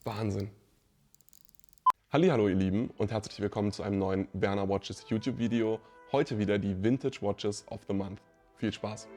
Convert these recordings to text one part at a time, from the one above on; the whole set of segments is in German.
Wahnsinn. Hallihallo ihr Lieben und herzlich willkommen zu einem neuen Berner Watches YouTube Video. Heute wieder die Vintage Watches of the Month. Viel Spaß!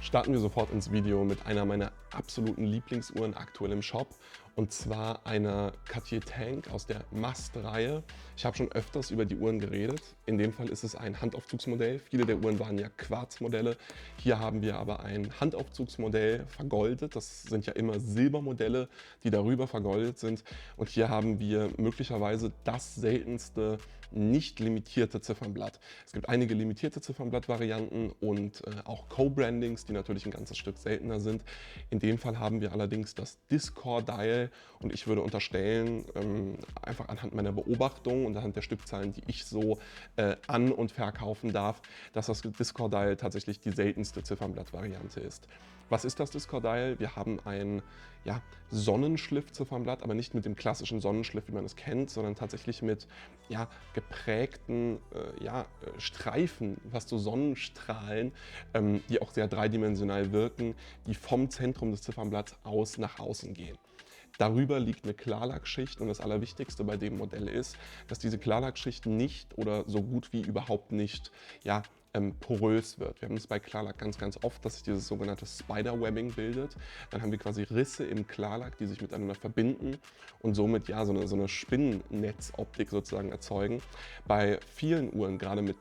Starten wir sofort ins Video mit einer meiner absoluten Lieblingsuhren aktuell im Shop, und zwar einer Cartier Tank aus der Must-Reihe. Ich habe schon öfters über die Uhren geredet. In dem Fall ist es ein Handaufzugsmodell. Viele der Uhren waren ja Quarzmodelle. Hier haben wir aber ein Handaufzugsmodell vergoldet. Das sind ja immer Silbermodelle, die darüber vergoldet sind. Und hier haben wir möglicherweise das seltenste nicht limitierte Ziffernblatt. Es gibt einige limitierte Ziffernblatt-Varianten und auch Co-Brandings, die natürlich ein ganzes Stück seltener sind. In dem Fall haben wir allerdings das Discord Dial, und ich würde unterstellen, einfach anhand meiner Beobachtung und anhand der Stückzahlen, die ich so an- und verkaufen darf, dass das Discord Dial tatsächlich die seltenste Ziffernblatt-Variante ist. Was ist das Discord Dial? Wir haben ein Sonnenschliff-Ziffernblatt, aber nicht mit dem klassischen Sonnenschliff, wie man es kennt, sondern tatsächlich mit geprägten Streifen, fast so Sonnenstrahlen, die auch sehr dreidimensional wirken, die vom Zentrum des Ziffernblatts aus nach außen gehen. Darüber liegt eine Klarlackschicht, und das Allerwichtigste bei dem Modell ist, dass diese Klarlackschicht nicht oder so gut wie überhaupt nicht porös wird. Wir haben es bei Klarlack ganz, ganz oft, dass sich dieses sogenannte Spiderwebbing bildet. Dann haben wir quasi Risse im Klarlack, die sich miteinander verbinden und somit so eine Spinnennetzoptik sozusagen erzeugen. Bei vielen Uhren, gerade mit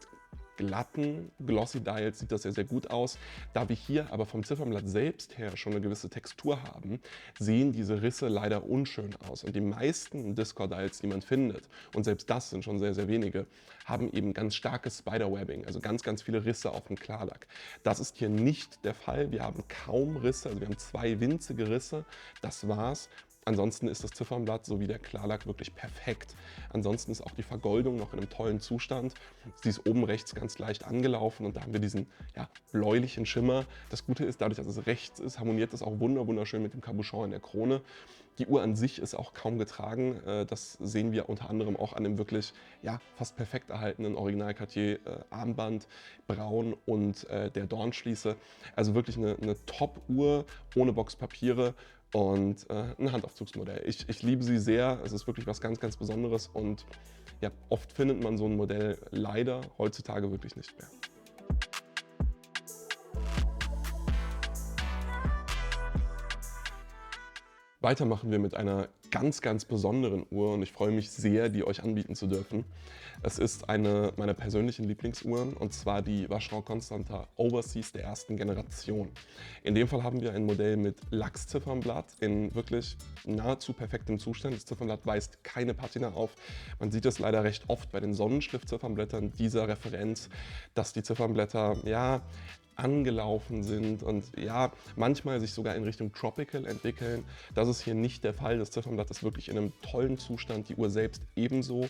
glatten Glossy Dials, sieht das sehr, sehr gut aus. Da wir hier aber vom Ziffernblatt selbst her schon eine gewisse Textur haben, sehen diese Risse leider unschön aus. Und die meisten Discord Dials, die man findet, und selbst das sind schon sehr, sehr wenige, haben eben ganz starkes Spiderwebbing, also ganz, ganz viele Risse auf dem Klarlack. Das ist hier nicht der Fall. Wir haben kaum Risse, also wir haben zwei winzige Risse, das war's. Ansonsten ist das Ziffernblatt sowie der Klarlack wirklich perfekt. Ansonsten ist auch die Vergoldung noch in einem tollen Zustand. Sie ist oben rechts ganz leicht angelaufen, und da haben wir diesen bläulichen Schimmer. Das Gute ist, dadurch, dass es rechts ist, harmoniert es auch wunderschön mit dem Cabochon in der Krone. Die Uhr an sich ist auch kaum getragen. Das sehen wir unter anderem auch an dem wirklich fast perfekt erhaltenen Original Cartier Armband, braun, und der Dornschließe. Also wirklich eine Top-Uhr ohne Boxpapiere und ein Handaufzugsmodell. Ich liebe sie sehr. Es ist wirklich was ganz, ganz Besonderes, und oft findet man so ein Modell leider heutzutage wirklich nicht mehr. Weiter machen wir mit einer ganz, ganz besonderen Uhr, und ich freue mich sehr, die euch anbieten zu dürfen. Es ist eine meiner persönlichen Lieblingsuhren, und zwar die Vacheron Constantin Overseas der ersten Generation. In dem Fall haben wir ein Modell mit Lachsziffernblatt in wirklich nahezu perfektem Zustand. Das Ziffernblatt weist keine Patina auf. Man sieht es leider recht oft bei den Sonnenschliff-Ziffernblättern dieser Referenz, dass die Ziffernblätter angelaufen sind und manchmal sich sogar in Richtung Tropical entwickeln. Das ist hier nicht der Fall. Das Ziffernblatt ist wirklich in einem tollen Zustand, die Uhr selbst ebenso.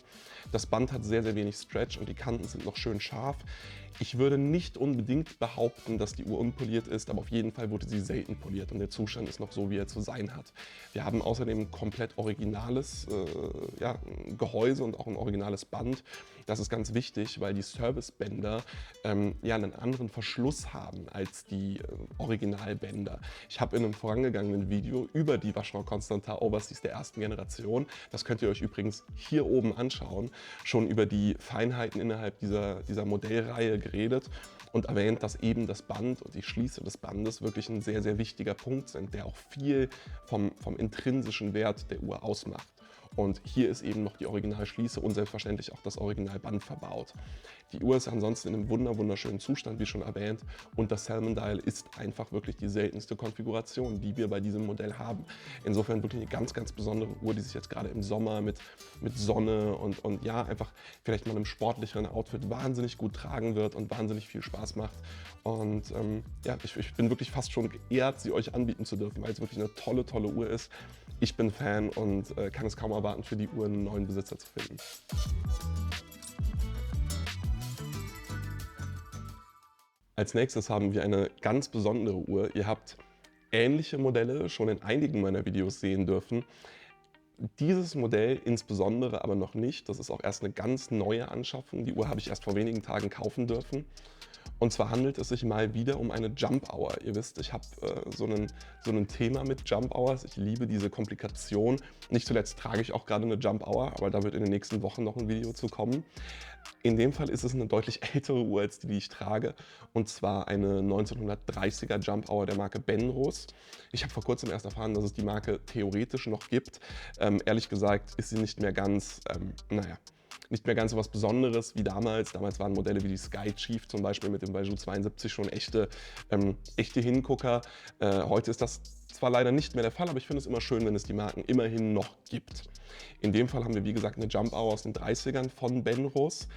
Das Band hat sehr, sehr wenig Stretch und die Kanten sind noch schön scharf. Ich würde nicht unbedingt behaupten, dass die Uhr unpoliert ist, aber auf jeden Fall wurde sie selten poliert, und der Zustand ist noch so, wie er zu sein hat. Wir haben außerdem ein komplett originales Gehäuse und auch ein originales Band. Das ist ganz wichtig, weil die Servicebänder einen anderen Verschluss haben als die Originalbänder. Ich habe in einem vorangegangenen Video über die Vacheron Constantin Overseas der ersten Generation, das könnt ihr euch übrigens hier oben anschauen, schon über die Feinheiten innerhalb dieser Modellreihe geredet und erwähnt, dass eben das Band und die Schließe des Bandes wirklich ein sehr, sehr wichtiger Punkt sind, der auch viel vom intrinsischen Wert der Uhr ausmacht. Und hier ist eben noch die Originalschließe und selbstverständlich auch das Originalband verbaut. Die Uhr ist ansonsten in einem wunderschönen Zustand, wie schon erwähnt, und das Salmon Dial ist einfach wirklich die seltenste Konfiguration, die wir bei diesem Modell haben. Insofern wirklich eine ganz, ganz besondere Uhr, die sich jetzt gerade im Sommer mit Sonne und einfach vielleicht mal einem sportlicheren Outfit wahnsinnig gut tragen wird und wahnsinnig viel Spaß macht. Und ich bin wirklich fast schon geehrt, sie euch anbieten zu dürfen, weil es wirklich eine tolle, tolle Uhr ist. Ich bin Fan und kann es kaum erwarten, für die Uhr einen neuen Besitzer zu finden. Als nächstes haben wir eine ganz besondere Uhr. Ihr habt ähnliche Modelle schon in einigen meiner Videos sehen dürfen. Dieses Modell insbesondere aber noch nicht. Das ist auch erst eine ganz neue Anschaffung. Die Uhr habe ich erst vor wenigen Tagen kaufen dürfen. Und zwar handelt es sich mal wieder um eine Jump Hour. Ihr wisst, ich habe so ein Thema mit Jump Hours. Ich liebe diese Komplikation. Nicht zuletzt trage ich auch gerade eine Jump Hour, aber da wird in den nächsten Wochen noch ein Video zu kommen. In dem Fall ist es eine deutlich ältere Uhr als die ich trage. Und zwar eine 1930er Jump Hour der Marke Benrus. Ich habe vor kurzem erst erfahren, dass es die Marke theoretisch noch gibt. Ehrlich gesagt ist sie nicht mehr ganz, nicht mehr ganz so was Besonderes wie damals. Damals waren Modelle wie die Sky Chief zum Beispiel mit dem Baijiu 72 schon echte Hingucker. Heute ist das zwar leider nicht mehr der Fall, aber ich finde es immer schön, wenn es die Marken immerhin noch gibt. In dem Fall haben wir, wie gesagt, eine Jump Hour aus den 30ern von Benrus.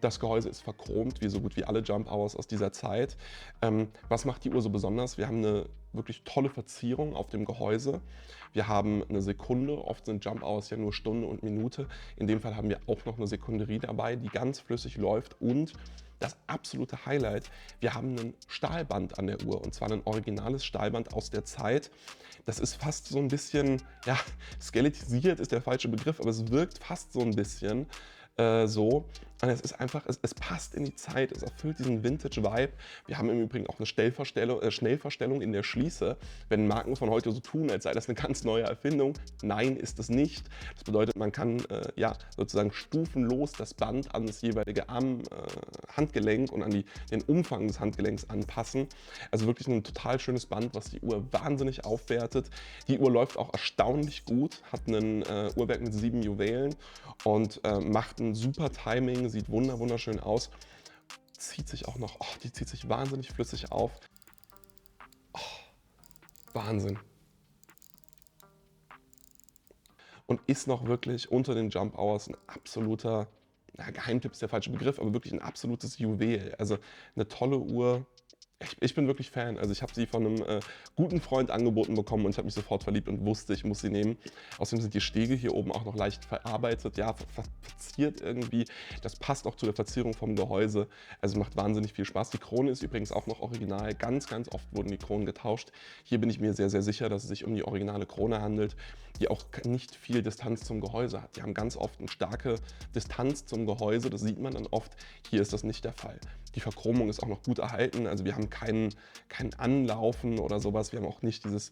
Das Gehäuse ist verchromt, wie so gut wie alle Jump Hours aus dieser Zeit. Was macht die Uhr so besonders? Wir haben eine wirklich tolle Verzierung auf dem Gehäuse. Wir haben eine Sekunde, oft sind Jump Hours ja nur Stunde und Minute. In dem Fall haben wir auch noch eine Sekunderie dabei, die ganz flüssig läuft, und das absolute Highlight, wir haben ein Stahlband an der Uhr, und zwar ein originales Stahlband aus der Zeit. Das ist fast so ein bisschen, ja, skeletisiert ist der falsche Begriff, aber es wirkt fast so ein bisschen so. Und es ist einfach, es passt in die Zeit, es erfüllt diesen Vintage-Vibe. Wir haben im Übrigen auch eine Schnellverstellung in der Schließe. Wenn Marken von heute so tun, als sei das eine ganz neue Erfindung, nein, ist es nicht. Das bedeutet, man kann ja, sozusagen stufenlos das Band an das jeweilige Handgelenk und an den Umfang des Handgelenks anpassen. Also wirklich ein total schönes Band, was die Uhr wahnsinnig aufwertet. Die Uhr läuft auch erstaunlich gut, hat ein Uhrwerk mit 7 Juwelen und macht ein super Timing, sieht wunderschön aus. Zieht sich auch noch, die zieht sich wahnsinnig flüssig auf. Wahnsinn. Und ist noch wirklich unter den Jump Hours ein absoluter, Geheimtipp ist der falsche Begriff, aber wirklich ein absolutes Juwel. Also eine tolle Uhr. Ich bin wirklich Fan. Also ich habe sie von einem guten Freund angeboten bekommen und ich habe mich sofort verliebt und wusste, ich muss sie nehmen. Außerdem sind die Stege hier oben auch noch leicht verarbeitet, ja, verziert irgendwie. Das passt auch zu der Verzierung vom Gehäuse. Also macht wahnsinnig viel Spaß. Die Krone ist übrigens auch noch original. Ganz oft wurden die Kronen getauscht. Hier bin ich mir sehr sicher, dass es sich um die originale Krone handelt, die auch nicht viel Distanz zum Gehäuse hat. Die haben ganz oft eine starke Distanz zum Gehäuse. Das sieht man dann oft. Hier ist das nicht der Fall. Die Verchromung ist auch noch gut erhalten, also wir haben kein Anlaufen oder sowas, wir haben auch nicht dieses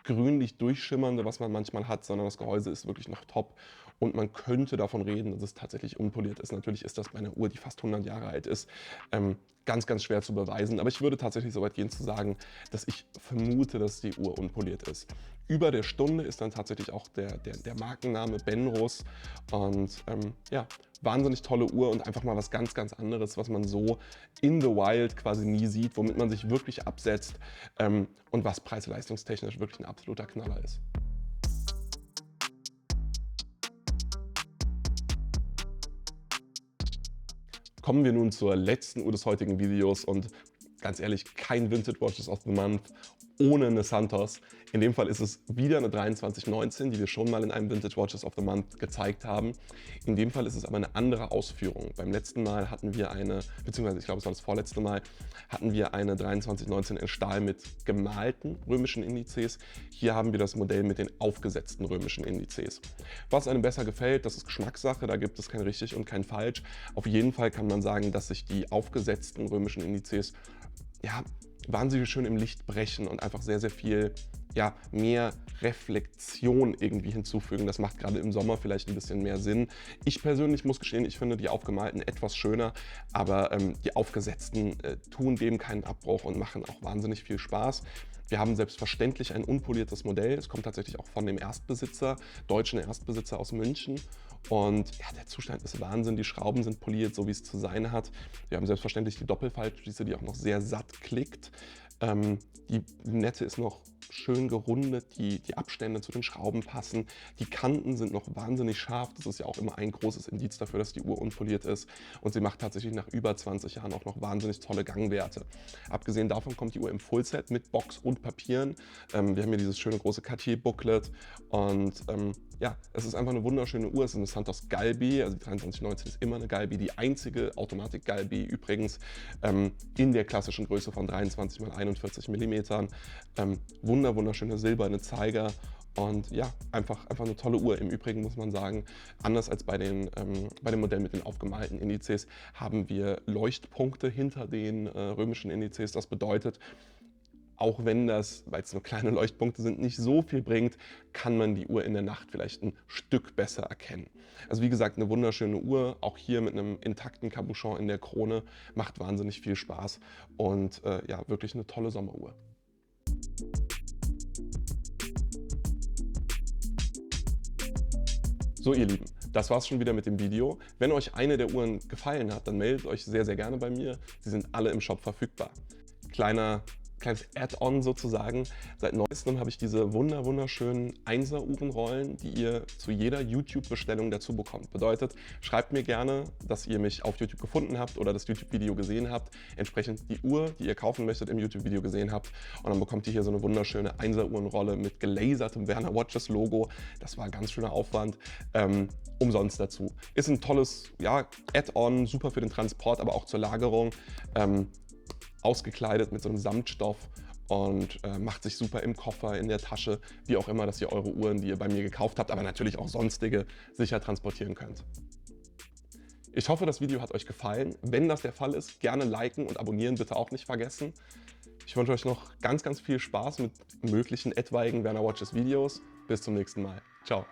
grünlich durchschimmernde, was man manchmal hat, sondern das Gehäuse ist wirklich noch top und man könnte davon reden, dass es tatsächlich unpoliert ist. Natürlich ist das bei einer Uhr, die fast 100 Jahre alt ist, ganz schwer zu beweisen, aber ich würde tatsächlich so weit gehen zu sagen, dass ich vermute, dass die Uhr unpoliert ist. Über der Stunde ist dann tatsächlich auch der Markenname Benrus und ja, wahnsinnig tolle Uhr und einfach mal was ganz anderes, was man so in the wild quasi nie sieht, womit man sich wirklich absetzt und was preis-leistungstechnisch wirklich ein absoluter Knaller ist. Kommen wir nun zur letzten Uhr des heutigen Videos und ganz ehrlich, kein Vintage Watches of the Month ohne eine Santos. In dem Fall ist es wieder eine 2319, die wir schon mal in einem Vintage Watches of the Month gezeigt haben. In dem Fall ist es aber eine andere Ausführung. Beim letzten Mal hatten wir beziehungsweise ich glaube es war das vorletzte Mal, hatten wir eine 2319 in Stahl mit gemalten römischen Indizes. Hier haben wir das Modell mit den aufgesetzten römischen Indizes. Was einem besser gefällt, das ist Geschmackssache, da gibt es kein richtig und kein falsch. Auf jeden Fall kann man sagen, dass sich die aufgesetzten römischen Indizes, ja, wahnsinnig schön im Licht brechen und einfach sehr viel, ja, mehr Reflexion irgendwie hinzufügen. Das macht gerade im Sommer vielleicht ein bisschen mehr Sinn. Ich persönlich muss gestehen, ich finde die aufgemalten etwas schöner, aber die aufgesetzten tun dem keinen Abbruch und machen auch wahnsinnig viel Spaß. Wir haben selbstverständlich ein unpoliertes Modell. Es kommt tatsächlich auch von dem deutschen Erstbesitzer aus München. Und ja, der Zustand ist Wahnsinn. Die Schrauben sind poliert, so wie es zu sein hat. Wir haben selbstverständlich die Doppelfaltschließe, die auch noch sehr satt klickt. Die Nette ist noch schön gerundet, die Abstände zu den Schrauben passen. Die Kanten sind noch wahnsinnig scharf. Das ist ja auch immer ein großes Indiz dafür, dass die Uhr unpoliert ist. Und sie macht tatsächlich nach über 20 Jahren auch noch wahnsinnig tolle Gangwerte. Abgesehen davon kommt die Uhr im Fullset mit Box und Papieren. Wir haben hier dieses schöne große Cartier-Booklet und ja, es ist einfach eine wunderschöne Uhr. Es ist eine Santos Galbi, also die 2319 ist immer eine Galbi, die einzige Automatik-Galbi übrigens in der klassischen Größe von 23 x 41 mm. Wunderschöne silberne Zeiger Und ja, einfach eine tolle Uhr. Im Übrigen muss man sagen, anders als bei dem Modell mit den aufgemalten Indizes, haben wir Leuchtpunkte hinter den römischen Indizes. Das bedeutet, auch wenn das, weil es nur kleine Leuchtpunkte sind, nicht so viel bringt, kann man die Uhr in der Nacht vielleicht ein Stück besser erkennen. Also wie gesagt, eine wunderschöne Uhr, auch hier mit einem intakten Cabochon in der Krone, macht wahnsinnig viel Spaß und ja, wirklich eine tolle Sommeruhr. So ihr Lieben, das war's schon wieder mit dem Video. Wenn euch eine der Uhren gefallen hat, dann meldet euch sehr, sehr gerne bei mir. Sie sind alle im Shop verfügbar. Kleines Add-on sozusagen. Seit neuestem habe ich diese wunderschönen 1er-Uhrenrollen, die ihr zu jeder YouTube-Bestellung dazu bekommt. Bedeutet, schreibt mir gerne, dass ihr mich auf YouTube gefunden habt oder das YouTube-Video gesehen habt, entsprechend die Uhr, die ihr kaufen möchtet, im YouTube-Video gesehen habt. Und dann bekommt ihr hier so eine wunderschöne 1er-Uhrenrolle mit gelasertem Werner Watches Logo. Das war ein ganz schöner Aufwand. Umsonst dazu. Ist ein tolles, ja, Add-on, super für den Transport, aber auch zur Lagerung. Ausgekleidet mit so einem Samtstoff und macht sich super im Koffer, in der Tasche, wie auch immer, dass ihr eure Uhren, die ihr bei mir gekauft habt, aber natürlich auch sonstige, sicher transportieren könnt. Ich hoffe, das Video hat euch gefallen. Wenn das der Fall ist, gerne liken und abonnieren bitte auch nicht vergessen. Ich wünsche euch noch ganz viel Spaß mit möglichen etwaigen Werner Watches Videos. Bis zum nächsten Mal. Ciao.